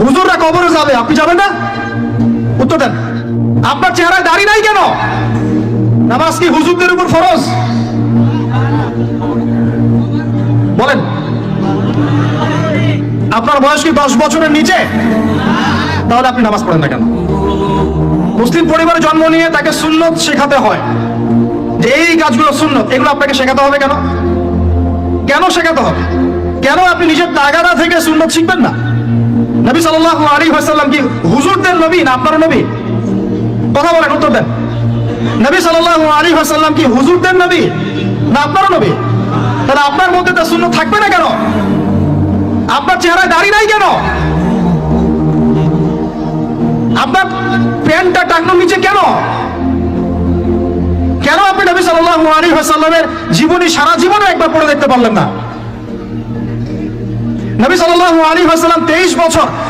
হুজুররা কবরে যাবে, আপনি যাবেন না? উত্তর দেন। আপনার চেহারায় দাড়ি নাই কেন? নামাজ কি হুজুরদের উপর ফরজ? বলেন। আপনার বয়স কি 10 বছরের নিচে? তাহলে আপনি নামাজ পড়েন না কেন? মুসলিম পরিবারে জন্ম নিয়ে তাকে সুন্নত শেখাতে হয়, যে এই কাজগুলো সুন্নত, এগুলো আপনাকে শেখাতে হবে কেন? কেন শেখাতে হবে? কেন আপনি নিজের তাগাদা থেকে সুন্নত শিখবেন না? নবী সাল্লাল্লাহু আলাইহি ওয়াসাল্লাম কি হুজুরদের নবী না আপনার নবী? কথা বলেন, উত্তর দেন। নবী সাল্লাল্লাহু আলাইহি ওয়াসাল্লাম কি হুজুরদের নবী না আপনার নবী? তাহলে আপনার মধ্যে তা সুন্নত থাকবে না কেন? আপনার চেহারায় দাড়ি নাই কেন? আপনার প্যান্টটা টাকনোর নিচে কেন? কেন আপনি নবী সাল্লাল্লাহু আলাইহি ওয়াসাল্লামের জীবনী সারা জীবনে একবার পড়ে দেখতে পারলেন না? নবী সাল্লাল্লাহু আলাইহি ওয়াসাল্লাম 23 বছর